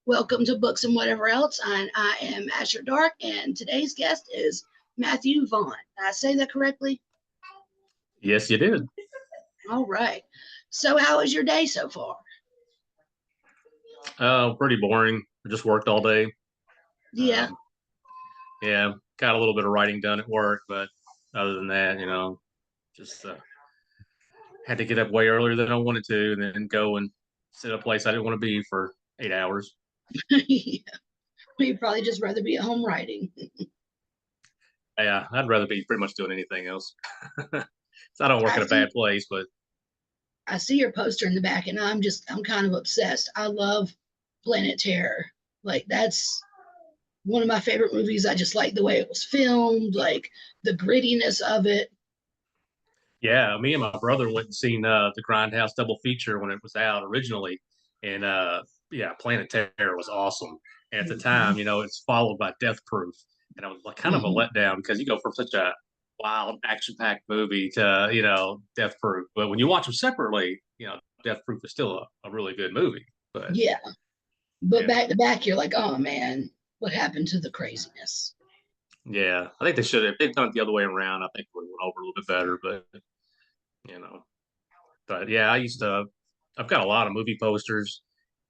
Welcome to Books and Whatever Else. And I am Asher Dark, and today's guest is Matthew Vaughn. Did I say that correctly? Yes, you did. All right. So, how was your day so far? Pretty boring. I just worked all day. Yeah, Um, yeah, got a little bit of writing done at work, but other than that, just had to get up way earlier than I wanted to, and then go and sit at a place I didn't want to be for 8 hours. yeah. You'd probably just rather be at home writing. Yeah, I'd rather be pretty much doing anything else. So I don't work I in a see. bad place, but I see your poster in the back, and I'm kind of obsessed. I love Planet Terror. Like that's one of my favorite movies. I just like the way it was filmed, like the grittiness of it. yeah, me and my brother went and seen the Grindhouse double feature when it was out originally, and yeah, Planet Terror was awesome. And at the Mhm. time, it's followed by Death Proof, and it was like kind of a Mhm. letdown because you go from such a wild action-packed movie to Death Proof, but when you watch them separately, Death Proof is still a really good movie. But Yeah. But yeah, back to back, you're like, oh man, what happened to the craziness? yeah, I think they should have. If they'd done it the other way around, I think it would have went over a little bit better. But you know, but yeah, I've got a lot of movie posters.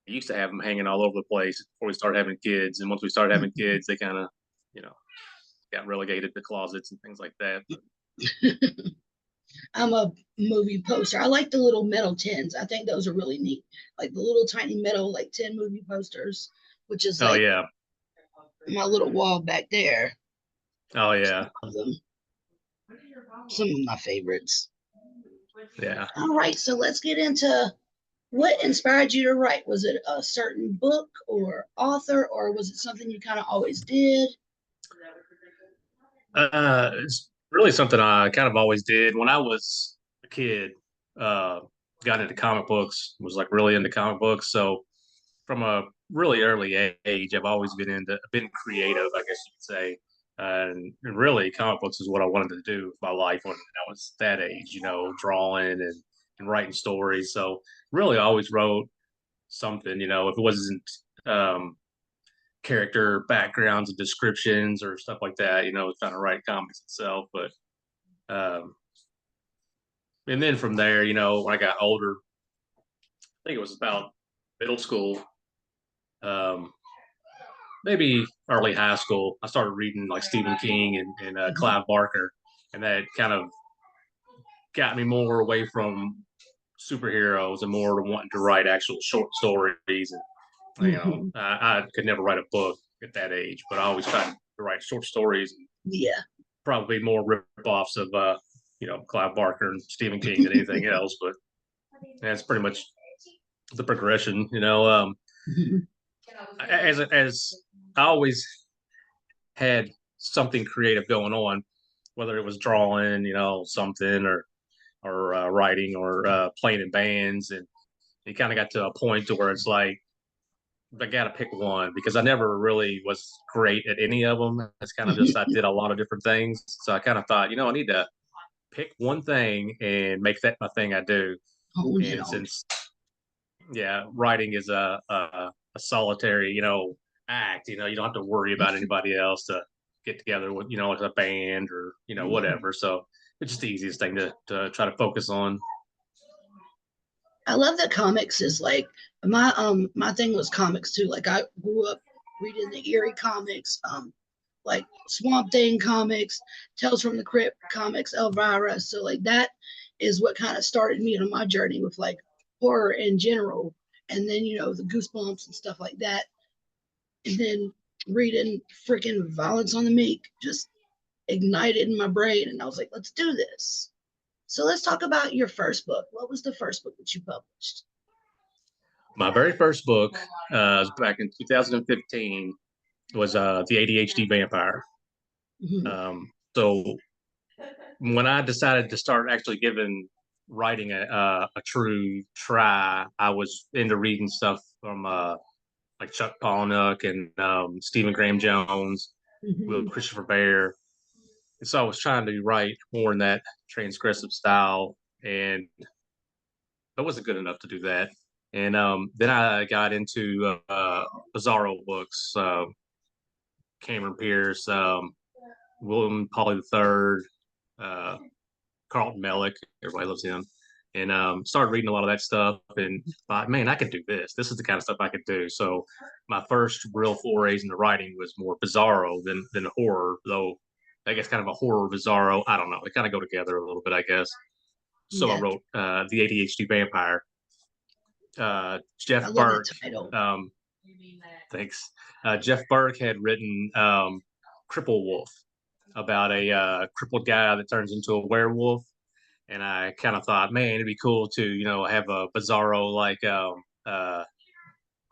I used to have them hanging all over the place before we started having kids. And once we started having kids, they kind of, you know, got relegated to closets and things like that. But I'm a movie poster. I like the little metal tins. I think those are really neat. Like the little tiny metal, like 10 movie posters, which is oh like yeah, my little wall back there. oh yeah, Of them, some of my favorites. yeah. All right, so let's get into what inspired you to write. Was it a certain book or author, or was it something you kind of always did? It's really something I kind of always did when I was a kid. Uh, got into comic books, was like really into comic books. So from a really early age, I've always been creative, I guess you could say. And really, comic books is what I wanted to do with my life when I was that age, drawing and writing stories. So really, I always wrote something, if it wasn't um, character backgrounds and descriptions or stuff like that, trying to write comics itself. But, um, and then from there, when I got older, I think it was about middle school. Um, Maybe early high school, I started reading like Stephen King and Mhm. Clive Barker, and that kind of got me more away from superheroes and more to wanting to write actual short stories. And Mhm. I could never write a book at that age, but I always tried to write short stories and Yeah. probably more rip-offs of Clive Barker and Stephen King than anything else. But that's pretty much the progression. Mhm. As I always had something creative going on, whether it was drawing, something or writing or playing in bands, and it kind of got to a point to where it's like I got to pick one because I never really was great at any of them. It's kind of just I did a lot of different things, so I kind of thought, I need to pick one thing and make that my thing I do. Hone in And on. since writing is a solitary, act. You don't have to worry about anybody else to get together with, like a band or Mhm. whatever. So it's just the easiest thing to try to focus on. I love that comics is like my thing was comics too. Like I grew up reading the Eerie comics, like Swamp Thing comics, Tales from the Crypt comics, Elvira. So like that is what kind of started me on my journey with like horror in general. And then, the goosebumps and stuff like that. And then reading freaking Violence on the Meek just ignited in my brain. And I was like, let's do this. So let's talk about your first book. What was the first book that you published? My very first book was back in 2015 was The ADHD Vampire. Mhm. So when I decided to start actually giving writing a true try, I was into reading stuff from like Chuck Palahniuk and Stephen Graham Jones, Will Mhm. Christopher Bear. And so I was trying to write more in that transgressive style, and I wasn't good enough to do that. And then I got into Bizarro books, Cameron Pierce, William Polly III, uh, Carlton Mellick. Everybody loves him. And started reading a lot of that stuff and thought, man, I could do this. This is the kind of stuff I could do. So my first real forays into writing was more bizarro than horror, though I guess kind of a horror bizarro. I don't know. They kind of go together a little bit, I guess. So I Yeah, wrote The ADHD Vampire. I Jeff love that Burke, title. um, thanks. Jeff Burke had written Cripple Wolf about a crippled guy that turns into a werewolf. And I kind of thought, man, it'd be cool to, have a bizarro like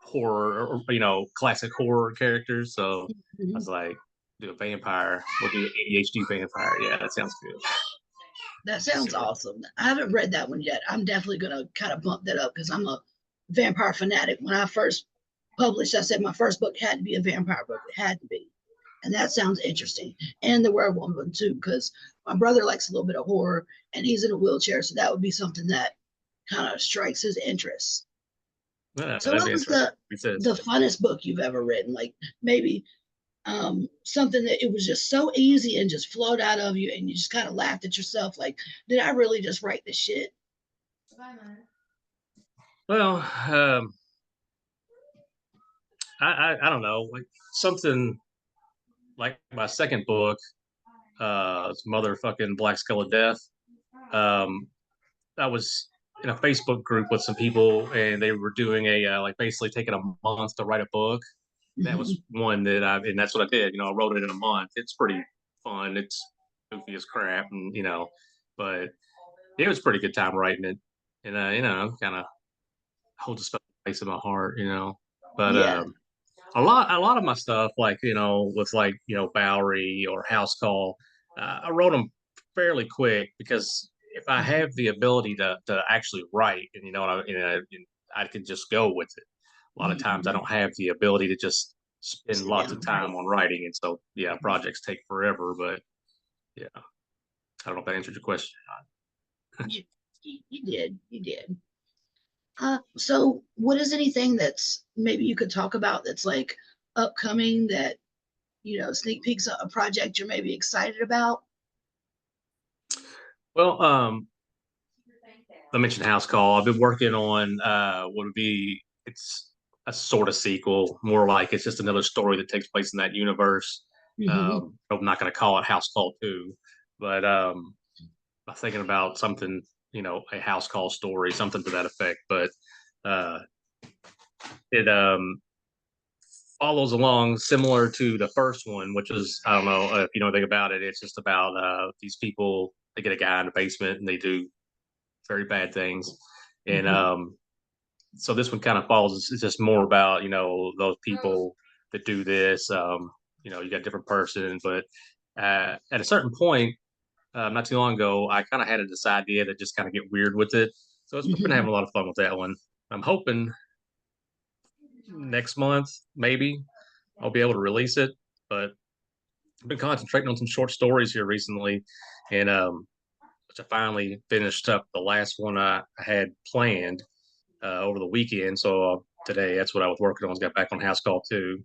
horror or, classic horror characters. So I Mhm. was like, do a vampire. We'll do an ADHD vampire. Yeah, that sounds good. That Just sounds silly. awesome. I haven't read that one yet. I'm definitely gonna kind of bump that up because I'm a vampire fanatic. When I first published, I said my first book had to be a vampire book. It had to be. And that sounds interesting. And the werewolf one too, because my brother likes a little bit of horror and he's in a wheelchair, so that would be something that kind of strikes his interest. Yeah, So that'd what be was interesting. He says, the funnest book you've ever written? Like maybe something that it was just so easy and just flowed out of you and you just kind of laughed at yourself like, did I really just write this shit? well, I don't know, like something like my second book, it's Motherfucking Black Skull of Death. Um, I was in a Facebook group with some people, and they were doing a like basically taking a month to write a book. That was Mhm. one and that's what I did. I wrote it in a month. It's pretty fun. It's goofy as crap, and but it was a pretty good time writing it, and kind of holds a special place in my heart. But Yeah. a lot of my stuff, like with like Bowry or House Call, I wrote them fairly quick because if I Mhm. have the ability to actually write, and I can just go with it. A lot of times, I Mhm. don't have the ability to just spend Sit lots down of and time write. on writing, and so yeah, projects take forever. But yeah, I don't know if that answered your question. You, you did. You did. So what is anything that's maybe you could talk about that's like upcoming that, sneak peeks of a project you're maybe excited about? Well, I mentioned House Call. I've been working on what would be it's a sort of sequel, more like it's just another story that takes place in that universe. Mhm. I'm not going to call it House Call 2, but I'm thinking about something, a House Call story, something to that effect. But uh, it follows along similar to the first one, which is I don't know if you know anything about it. It's just about these people. They get a guy in the basement and they do very bad things, and Mhm. so this one kind of follows. It's just more about those people that do this. You got a different person, but at a certain point, not too long ago, I kind of had this idea to just kind of get weird with it. So I've been having Mhm. a lot of fun with that one. I'm hoping next month maybe I'll be able to release it, but I've been concentrating on some short stories here recently, and which I finally finished up the last one I had planned over the weekend. So today, that's what I was working on. Was got back on House Call 2.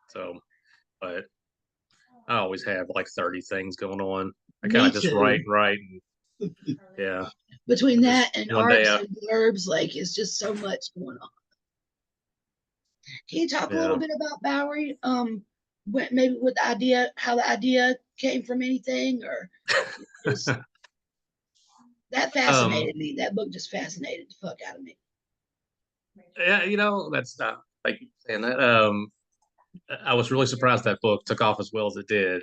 So, but I always have like 30 things going on. I kind Me of just write too. and write, and yeah, Between I just that and one day, arcs and blurbs, like it's just so much going on. Can you talk a little yeah, bit about Bowery? Maybe with the idea, how the idea came from anything, or just that um, fascinated me. That book just fascinated the fuck out of me. yeah, that's not like you saying that. I was really surprised that book took off as well as it did.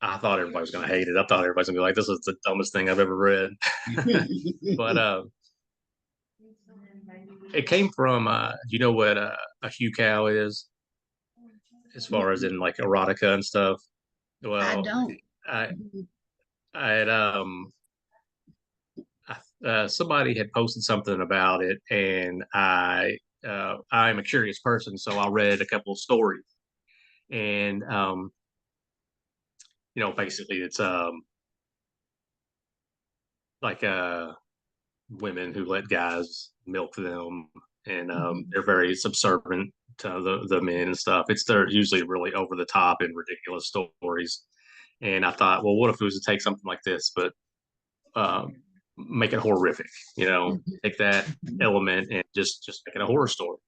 I thought everybody was going to hate it. I thought everybody's going to be like, "This is the dumbest thing I've ever read." But it came from. Do you know what a Hugh cow is, as far as in like erotica and stuff? I Well, don't. I I had somebody had posted something about it, and I'm a curious person, so I read a couple of stories, and basically it's like women who let guys milk them, and Mhm. they're very subservient to the men and stuff. They're usually really over the top and ridiculous stories. And I thought, well, what if it was to take something like this, but um, make it horrific? Mhm. Take that Mhm. element and just make it a horror story.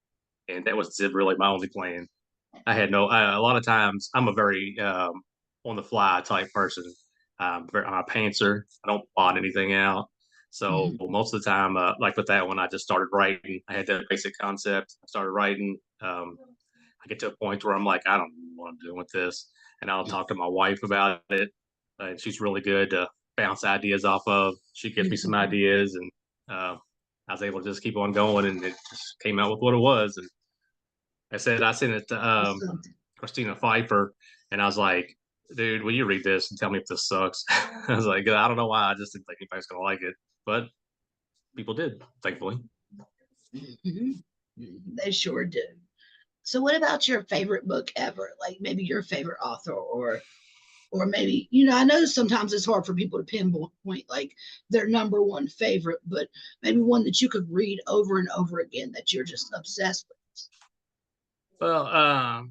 And that was really my only plan. I had no. A lot of times, I'm a very on the fly type person. I'm a pantser. I don't plot anything out. So Mhm. most of the time, like with that one, I just started writing. I had that basic concept. I started writing. I get to a point where I'm like, I don't know what I'm doing with this, and I'll talk to my wife about it, and she's really good to bounce ideas off of. She gives me some Mhm. ideas, and I was able to just keep on going, and it just came out with what it was. And I sent it to Awesome. Christina Pfeiffer, and I was like, dude, will you read this and tell me if this sucks? I was like, I don't know why. I just didn't think anybody's gonna like it, but people did, thankfully. Mhm. They sure do. So what about your favorite book ever? Like maybe your favorite author or maybe, I know sometimes it's hard for people to pinpoint like their number one favorite, but maybe one that you could read over and over again that you're just obsessed with. Well, I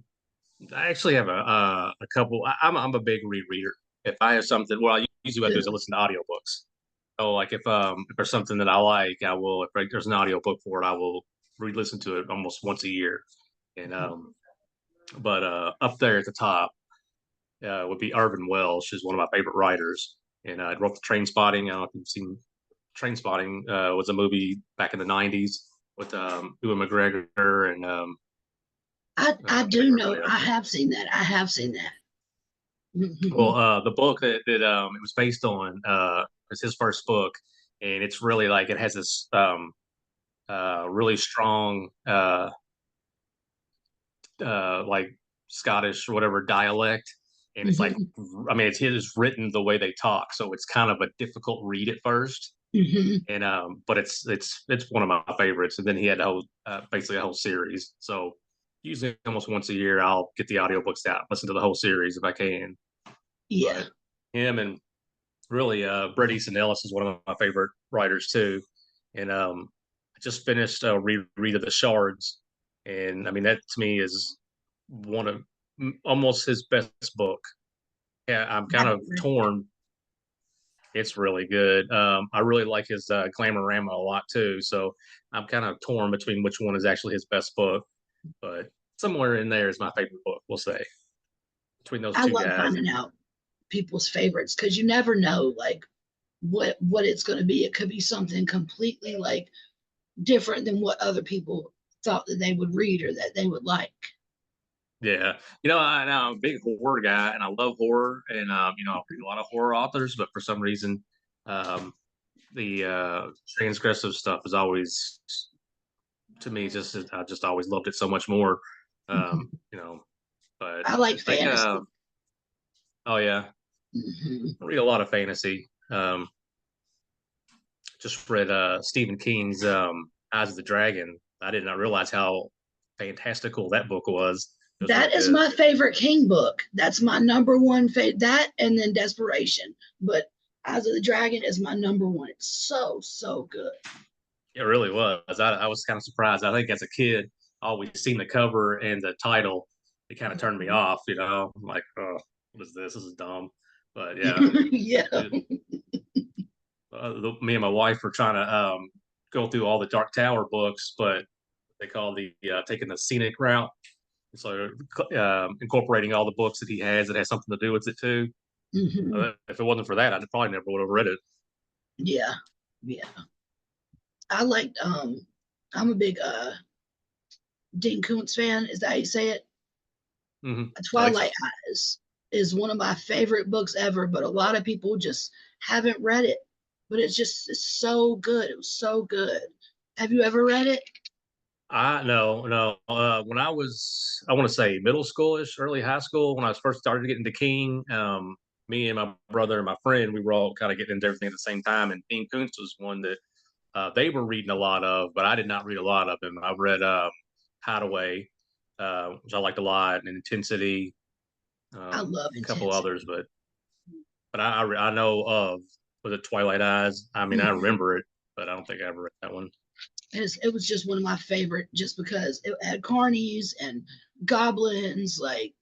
actually have a couple. I'm a big rereader. If I have something, well, usually what I do is I Good. listen to audiobooks. So like if there's something that I like, I will. If there's an audiobook for it, I will re-listen to it almost once a year. And but up there at the top would be Irvin Welsh, who's one of my favorite writers, and wrote the Train Spotting. I don't know if you've seen Train Spotting. Was a movie back in the '90s with Ewan McGregor and I I can't think do of know everybody else. I have seen that. I have seen that. Well, Mhm. the book that it was based on is his first book, and it's really like it has this really strong like Scottish or whatever dialect, and it's like Mhm. I mean it's written the way they talk, so it's kind of a difficult read at first, Mhm. and but it's one of my favorites. And then he had a whole basically a whole series, so usually almost once a year I'll get the audiobooks out, listen to the whole series if I can. Yeah. But him and really Bret Easton Ellis is one of my favorite writers too, and I just finished a reread of the Shards, and I mean that to me is one of almost his best book. Yeah, I'm I kind of haven't read it. torn. It's really good. I really like his Glamorama a lot too, so I'm kind of torn between which one is actually his best book, but somewhere in there is my favorite book. We'll say between those I two love guys. finding out people's favorites because you never know like what it's going to be. It could be something completely like different than what other people thought that they would read or that they would like. Yeah, I'm a big horror guy, and I love horror, and I read a lot of horror authors, but for some reason, um, the transgressive stuff is always to me just I just always loved it so much more. You know, but I like I think fantasy. oh yeah, Mhm. I read a lot of fantasy. Just read Stephen King's Eyes of the Dragon. I did not realize how fantastical that book was. It was really That is good. my favorite King book. That's my number one favorite. That and then Desperation. But Eyes of the Dragon is my number one. It's so, so good. It really was. I was kind of surprised. I think as a kid, I always seen the cover and the title. It kind of turned me off. I'm like, oh, what is this? This is dumb. But yeah, Yeah. it, me and my wife were trying to go through all the Dark Tower books, but they call the taking the scenic route. So incorporating all the books that he has that has something to do with it too. Hmm. If it wasn't for that, I probably never would have read it. Yeah. Yeah. I liked I'm a big Dean Koontz fan. Is that how you say it? I think Twilight so. Eyes is one of my favorite books ever, but a lot of people just haven't read it. But it's so good. It was so good. Have you ever read it? I no no. When I was, I want to say middle schoolish, early high school, when I was first started getting to King, me and my brother and my friend, we were all kind of getting into everything at the same time. And Dean Koontz was one that they were reading a lot of, but I did not read a lot of them. I read Hideaway, which I liked a lot, and Intensity, I love a couple Intensity. others, but I know of was it Twilight Eyes. I mean, I Mhm. remember it. but I don't think I ever read that one. It was just one of my favorite, just because it had carnies and goblins, like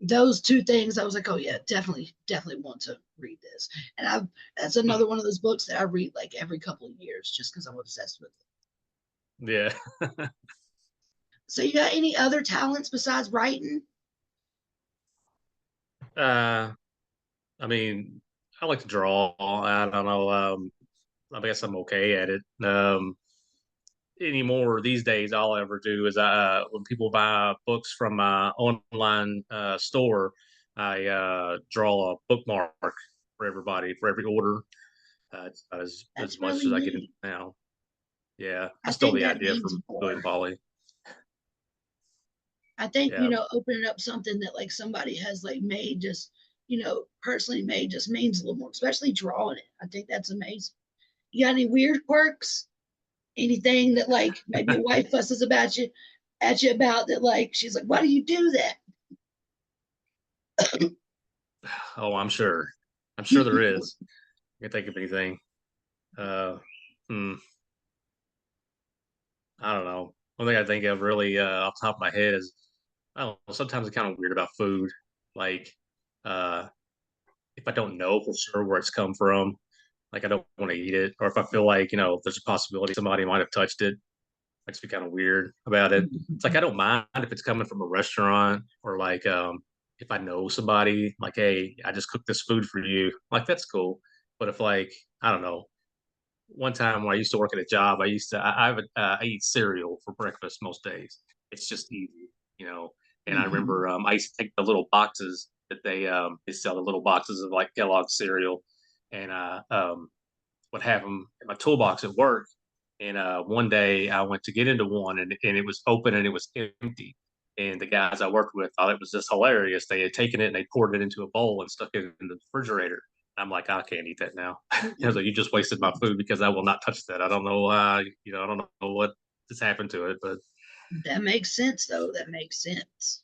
those two things. I was like, oh yeah, definitely want to read this. And I've that's another one of those books that I read like every couple of years, just because I'm obsessed with it. Yeah. So you got any other talents besides writing? uh, I mean, I like to draw. I don't know. I guess I'm okay at it. Anymore these days, all I ever do is when people buy books from my online store, I draw a bookmark for everybody for every order. It's not as That's much really as I get into neat. now. Yeah, I I stole think the that idea means from William more. Polly. I think, Yeah, opening up something that like somebody has like made, just, personally made, just means a little more, especially drawing it. I think that's amazing. You got any weird quirks? Anything that like maybe your wife fusses about you at you about, that like she's like, why do you do that? oh, I'm sure. I'm sure there is. I can't think of anything. Uh, hmm, I don't know. One thing I think of really off the top of my head is I don't know. Sometimes I'm kind of weird about food. Like, uh, if I don't know for sure where it's come from, like I don't want to eat it, or if I feel like there's a possibility somebody might have touched it, I just be kind of weird about it. It's like I don't mind if it's coming from a restaurant or like if I know somebody, like, hey, I just cooked this food for you, like that's cool. But if like I don't know, one time when I used to work at a job, I eat cereal for breakfast most days. It's just easy, you know. And I remember I used to take the little boxes that they sell, the little boxes of like Kellogg's cereal, and would have them in my toolbox at work. And one day I went to get into one, and it was open and it was empty. And the guys I worked with thought it was just hilarious. They had taken it and they poured it into a bowl and stuck it in the refrigerator. I'm like, I can't eat that now. I was like, you just wasted my food because I will not touch that. I don't know, I don't know what has happened to it, but That makes sense, though. That makes sense.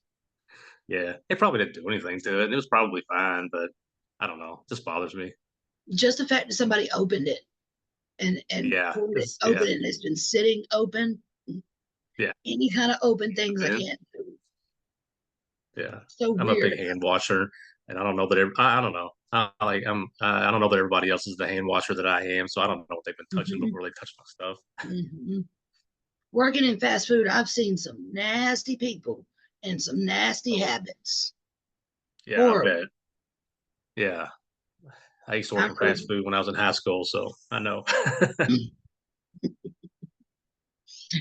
yeah, it probably didn't do anything to it. It was probably fine, but I don't know. It just bothers me. Just the fact that somebody opened it and Yeah, poured it it's open, and it's been sitting open. yeah, Any kind of open things I man. can't do. Yeah, So I'm a weird. big hand washer, and I don't know that I don't know. I don't know that everybody else is the hand washer that I am, so I don't know what they've been touching Mm-hmm. before they touch my stuff. Mm-hmm. Working in fast food, I've seen some nasty people and some nasty Oh, habits. yeah, I Horrible. bet. Yeah, I used to work I've in heard. fast food when I was in high school, so I know.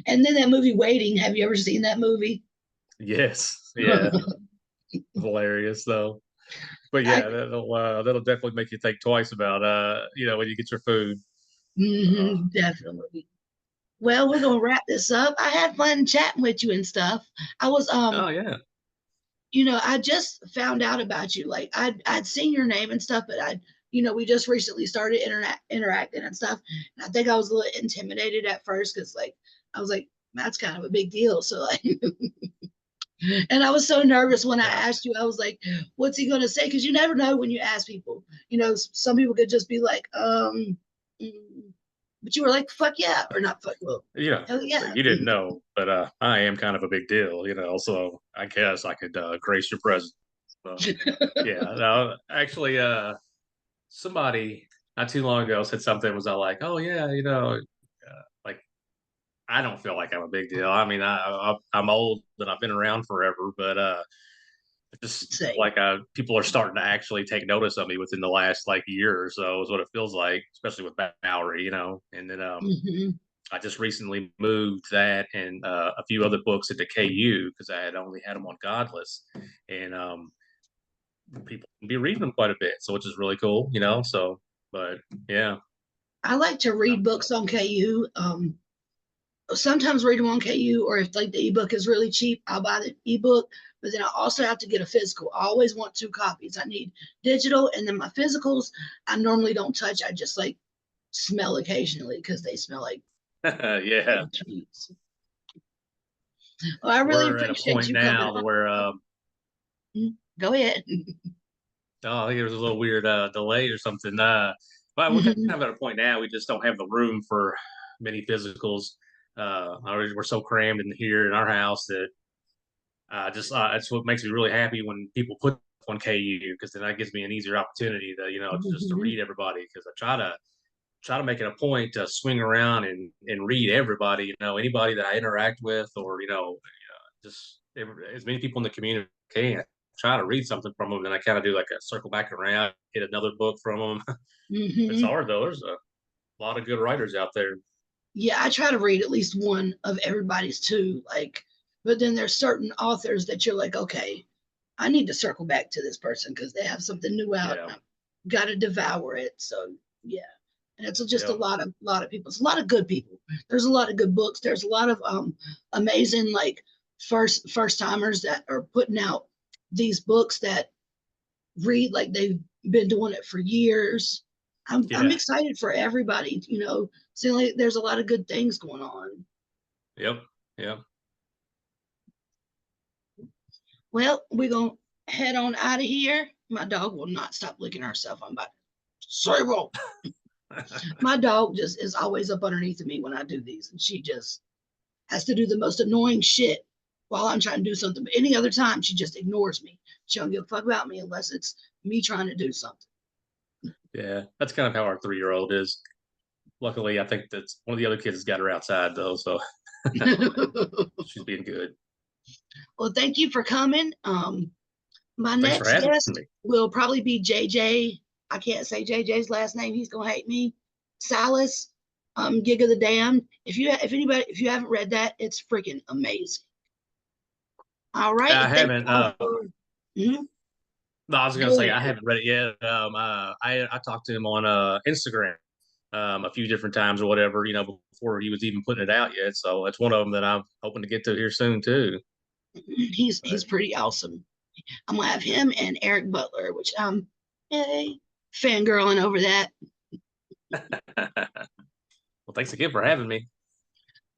And then that movie Waiting. Have you ever seen that movie? Yes, yeah, hilarious though. But I yeah, that'll definitely make you think twice about when you get your food. Uh, definitely. Well, we're gonna wrap this up. I had fun chatting with you and stuff. I was oh yeah, I just found out about you. Like I'd seen your name and stuff, but we just recently started interacting and stuff. And I think I was a little intimidated at first, because like I was like, that's kind of a big deal. So like, and I was so nervous when I yeah. asked you. I was like, what's he gonna say? Because you never know when you ask people. Some people could just be like, mm. But you were like, fuck yeah, or not fuck, well, Yeah, hell so yeah. you didn't know, but I am kind of a big deal, so I guess I could grace your presence. So, yeah, no, actually, somebody not too long ago said something was like, oh yeah, like I don't feel like I'm a big deal. I mean, I'm old and I've been around forever, but I just feel Say. like people are starting to actually take notice of me within the last like year or so is what it feels like, especially with Bowry, and then Mm-hmm. I just recently moved that and a few other books into KU because I had only had them on Godless, and people can be reading them quite a bit, so which is really cool, So, but yeah, I like to read books on KU. Sometimes read them on KU, or if like the ebook is really cheap, I'll buy the ebook. But then I also have to get a physical. I always want two copies. I need digital, and then my physicals I normally don't touch. I just like smell occasionally because they smell like yeah, trees. Well, I really we're at a appreciate point you coming now on. where Go ahead. oh, I think there was a little weird delay or something. But we're kind Mhm. of at a point now. We just don't have the room for many physicals. We're so crammed in here in our house that just that's what makes me really happy when people put on KU, because then that gives me an easier opportunity to just to Mhm. read everybody, because I try to make it a point to swing around and read everybody. Anybody that I interact with, or just as many people in the community as I can. Try to read something from them, and I kind of do like a circle back around, get another book from them. It's Mhm. hard though. There's a lot of good writers out there. Yeah, I try to read at least one of everybody's too. Like, but then there's certain authors that you're like, okay, I need to circle back to this person because they have something new out. Yeah. And I've got to devour it. So yeah, and it's just a Yep. lot of people. It's a lot of good people. There's a lot of good books. There's a lot of amazing like first timers that are putting out these books that read like they've been doing it for years. I'm Yeah. excited for everybody. Seeing like there's a lot of good things going on. Yep. Yep. Well, we're gonna head on out of here. My dog will not stop licking herself. I'm about sorry, roll. My dog just is always up underneath of me when I do these, and she just has to do the most annoying shit while I'm trying to do something. But any other time, she just ignores me. She don't give a fuck about me unless it's me trying to do something. Yeah. That's kind of how our 3-year-old is. Luckily, I think that's one of the other kids has got her outside though, so she's being good. Well, thank you for coming. My Thanks for next having guest me. will probably be JJ. I can't say JJ's last name. He's gonna hate me. Silas, Gig of the Damned. If you haven't read that, it's freaking amazing. All right, I thank haven't. y'all for. Mhm. No, I was gonna Go say I ahead. haven't read it yet. I talked to him on Instagram a few different times or whatever, before he was even putting it out yet. So it's one of them that I'm hoping to get to here soon too. He's But pretty awesome. I'm gonna have him and Eric Butler, which hey, fangirling over that. well, thanks again for having me.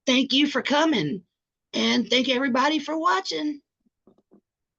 Thank you for coming, and thank everybody for watching.